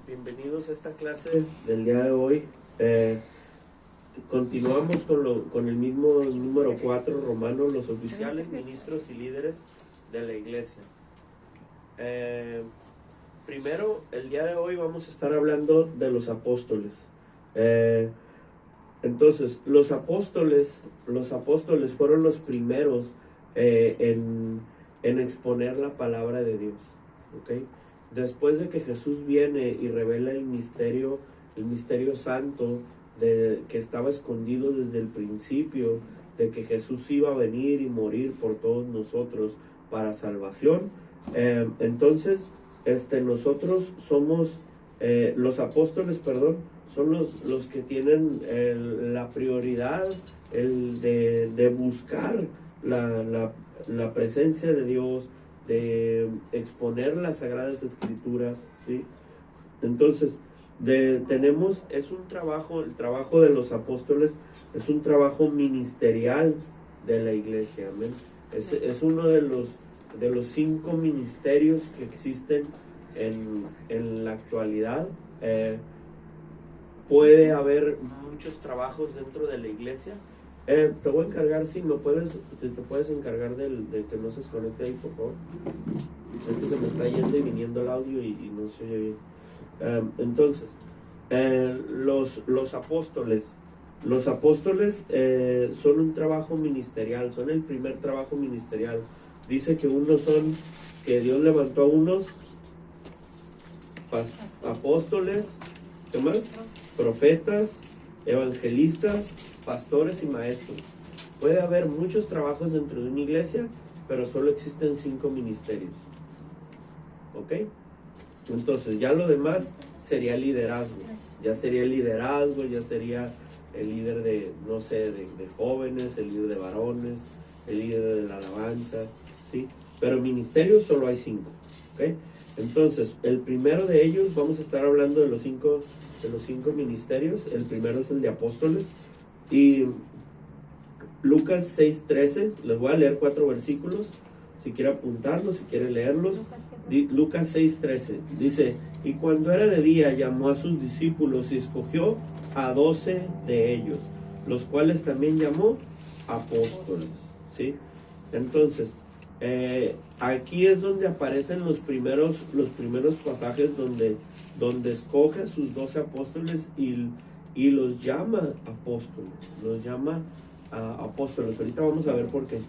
Bienvenidos a esta clase del día de hoy. Continuamos con el mismo número 4, Romanos, los oficiales, ministros y líderes de la iglesia. Primero, el día de hoy vamos a estar hablando de los apóstoles. Entonces, los apóstoles fueron los primeros en exponer la palabra de Dios. ¿Okay? Después de que Jesús viene y revela el misterio santo que estaba escondido desde el principio, de que Jesús iba a venir y morir por todos nosotros para salvación, entonces nosotros somos los apóstoles, son los que tienen la prioridad de buscar la presencia de Dios, de exponer las Sagradas Escrituras, ¿sí? Entonces, es un trabajo, el trabajo de los apóstoles es un trabajo ministerial de la iglesia, amén. Es uno de los 5 ministerios que existen en la actualidad. Puede haber muchos trabajos dentro de la iglesia. Te voy a encargar, si te puedes encargar del que no se desconecte ahí, por favor. Es que se me está yendo y viniendo el audio y no se oye bien. Entonces, los apóstoles son un trabajo ministerial, son el primer trabajo ministerial. Dice que que Dios levantó a unos apóstoles, ¿qué más? Profetas, evangelistas, pastores y maestros. Puede haber muchos trabajos dentro de una iglesia, pero solo existen 5 ministerios. ¿Ok? Entonces ya lo demás sería liderazgo. Ya sería el líder de, no sé, de jóvenes, el líder de varones, el líder de la alabanza, ¿sí? Pero ministerios solo hay 5. ¿Ok? Entonces, el primero de ellos, vamos a estar hablando de los cinco ministerios. El primero es el de apóstoles. Y Lucas 6:13, les voy a leer 4 versículos, si quiere apuntarlos, si quiere leerlos. Lucas 6:13 dice: y cuando era de día llamó a sus discípulos y escogió a 12 de ellos, los cuales también llamó apóstoles, ¿sí? Entonces, aquí es donde aparecen los primeros pasajes donde escoge a sus 12 apóstoles y los llama apóstoles. Ahorita vamos a ver por qué.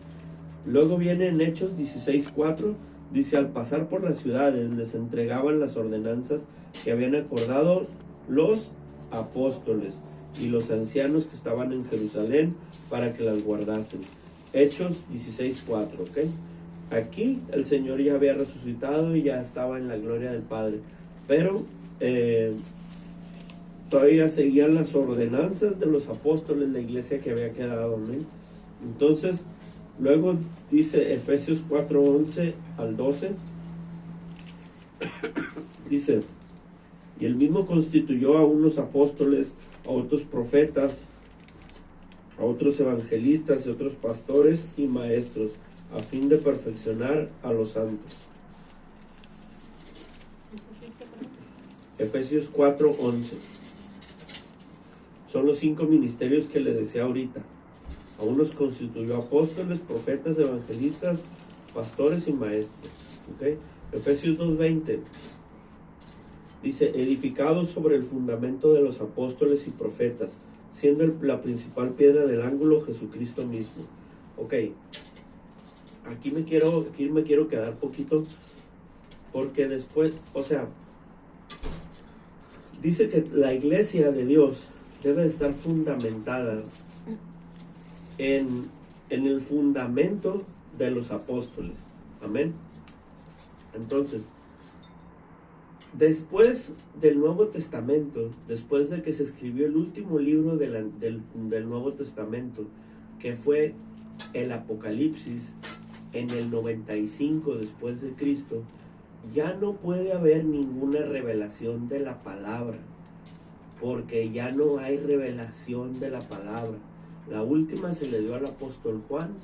Luego viene en Hechos 16:4, dice: al pasar por las ciudades les entregaban las ordenanzas que habían acordado los apóstoles y los ancianos que estaban en Jerusalén para que las guardasen. Hechos 16:4, ¿ok? Aquí el Señor ya había resucitado y ya estaba en la gloria del Padre, pero todavía seguían las ordenanzas de los apóstoles, la iglesia que había quedado, ¿no? Entonces, luego dice Efesios 4:11 al 12, dice: y él mismo constituyó a unos apóstoles, a otros profetas, a otros evangelistas y otros pastores y maestros, a fin de perfeccionar a los santos. Efesios 4:11. Son los 5 ministerios que le decía ahorita. A unos constituyó apóstoles, profetas, evangelistas, pastores y maestros. ¿Okay? Efesios 2:20 dice: edificados sobre el fundamento de los apóstoles y profetas, siendo la principal piedra del ángulo Jesucristo mismo. Ok, aquí me quiero quedar poquito, porque después, dice que la iglesia de Dios debe estar fundamentada en el fundamento de los apóstoles. Amén. Entonces, después del Nuevo Testamento, después de que se escribió el último libro del Nuevo Testamento, que fue el Apocalipsis, en el 95 después de Cristo, ya no puede haber ninguna revelación de la palabra, porque ya no hay revelación de la palabra. La última se le dio al apóstol Juan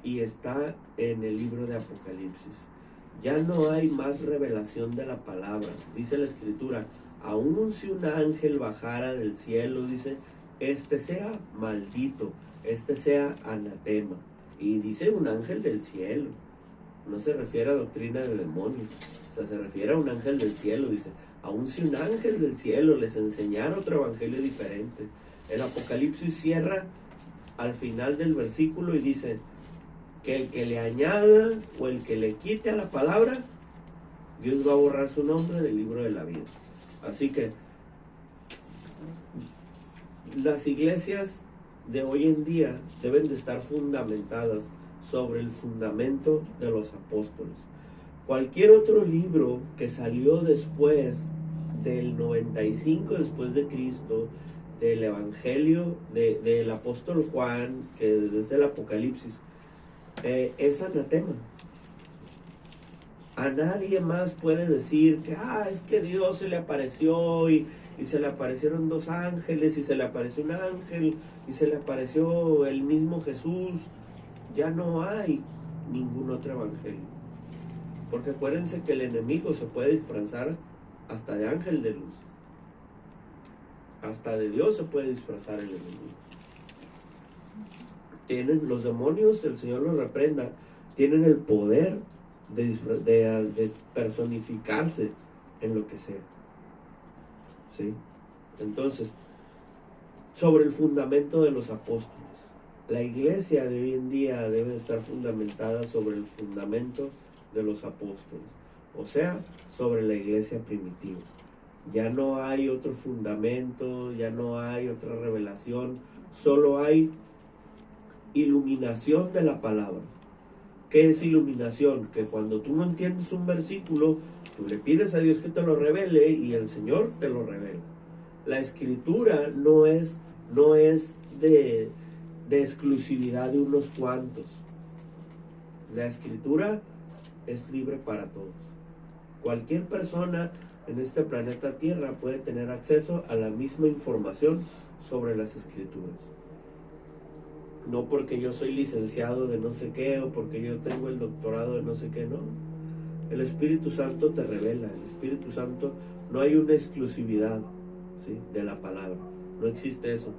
y está en el libro de Apocalipsis. Ya no hay más revelación de la palabra. Dice la Escritura: aun si un ángel bajara del cielo, dice, este sea maldito, este sea anatema. Y dice un ángel del cielo, no se refiere a doctrina de demonios, o sea, se refiere a un ángel del cielo, dice, aun si un ángel del cielo les enseñara otro evangelio diferente. El Apocalipsis cierra al final del versículo y dice que el que le añada o el que le quite a la palabra, Dios va a borrar su nombre del libro de la vida. Así que las iglesias de hoy en día deben de estar fundamentadas sobre el fundamento de los apóstoles. Cualquier otro libro que salió después del 95 después de Cristo, del Evangelio del apóstol Juan, que desde el Apocalipsis, es anatema. A nadie más puede decir que es que Dios se le apareció y se le aparecieron dos ángeles y se le apareció un ángel y se le apareció el mismo Jesús. Ya no hay ningún otro evangelio, porque acuérdense que el enemigo se puede disfrazar hasta de ángel de luz, hasta de Dios se puede disfrazar el enemigo. Tienen los demonios, el Señor los reprenda, tienen el poder de personificarse en lo que sea, ¿sí? Entonces, sobre el fundamento de los apóstoles, la iglesia de hoy en día debe estar fundamentada sobre el fundamento de los apóstoles, o sea, sobre la iglesia primitiva. Ya no hay otro fundamento, ya no hay otra revelación, solo hay iluminación de la palabra. ¿Qué es iluminación? Que cuando tú no entiendes un versículo, tú le pides a Dios que te lo revele y el Señor te lo revela. La escritura no es de exclusividad de unos cuantos. La escritura es libre para todos. Cualquier persona en este planeta Tierra puede tener acceso a la misma información sobre las escrituras. No porque yo soy licenciado de no sé qué o porque yo tengo el doctorado de no sé qué, no. El Espíritu Santo te revela. El Espíritu Santo, no hay una exclusividad, ¿sí?, de la palabra. No existe eso.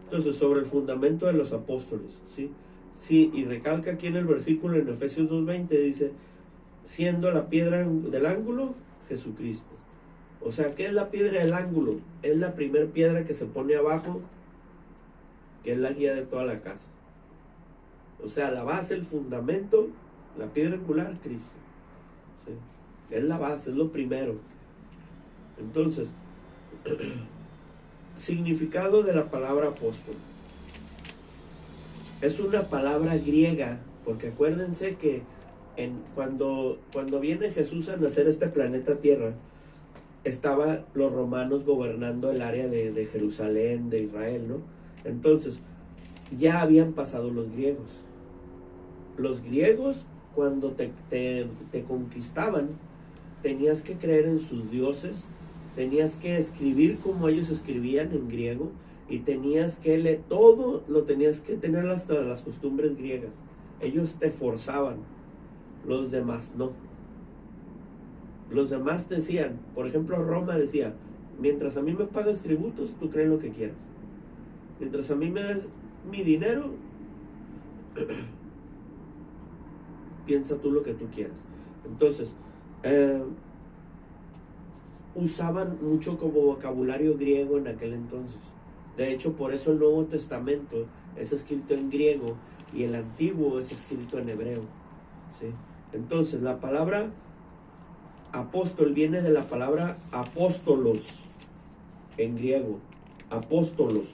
Entonces, sobre el fundamento de los apóstoles, ¿sí? Sí, y recalca aquí en el versículo en Efesios 2:20, dice, siendo la piedra del ángulo, Jesucristo. O sea, ¿qué es la piedra del ángulo? Es la primera piedra que se pone abajo, que es la guía de toda la casa. O sea, la base, el fundamento, la piedra angular, Cristo, ¿sí? Es la base, es lo primero. Entonces, significado de la palabra apóstol. Es una palabra griega, porque acuérdense que cuando viene Jesús a nacer este planeta Tierra, estaban los romanos gobernando el área de Jerusalén, de Israel, ¿no? Entonces, ya habían pasado los griegos. Los griegos, cuando te conquistaban, tenías que creer en sus dioses, tenías que escribir como ellos escribían en griego, y tenías que leer todo, lo tenías que tener hasta las costumbres griegas. Ellos te forzaban, los demás no. Los demás te decían, por ejemplo, Roma decía, mientras a mí me pagas tributos, tú crees lo que quieras. Mientras a mí me des mi dinero, piensa tú lo que tú quieras. Entonces, usaban mucho como vocabulario griego en aquel entonces. De hecho, por eso el Nuevo Testamento es escrito en griego y el Antiguo es escrito en hebreo, ¿sí? Entonces, la palabra apóstol viene de la palabra apóstolos en griego, apóstolos,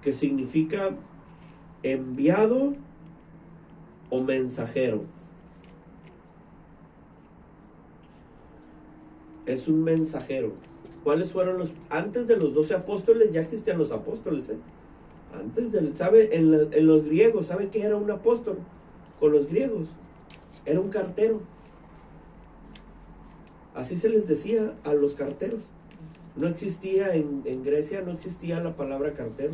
que significa enviado o mensajero. Es un mensajero. ¿Cuáles fueron los? Antes de los 12 apóstoles ya existían los apóstoles, ¿eh? Antes del, ¿sabe? En los griegos, ¿sabe qué era un apóstol? Con los griegos, era un cartero. Así se les decía a los carteros. No existía en Grecia, no existía la palabra cartero.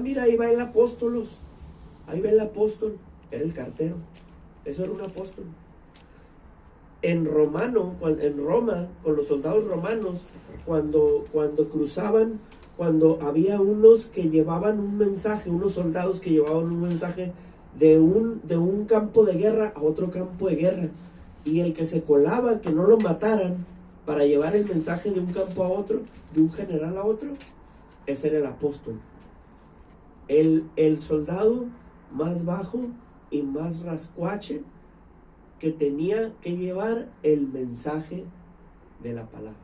Mira, ahí va el apóstolos. Ahí va el apóstol. Era el cartero. Eso era un apóstol. en Roma, con los soldados romanos, cuando cruzaban, cuando había unos que llevaban un mensaje, unos soldados que llevaban un mensaje de un campo de guerra a otro campo de guerra, y el que se colaba, que no lo mataran, para llevar el mensaje de un campo a otro, de un general a otro, ese era el apóstol. El soldado más bajo y más rascuache, que tenía que llevar el mensaje de la palabra.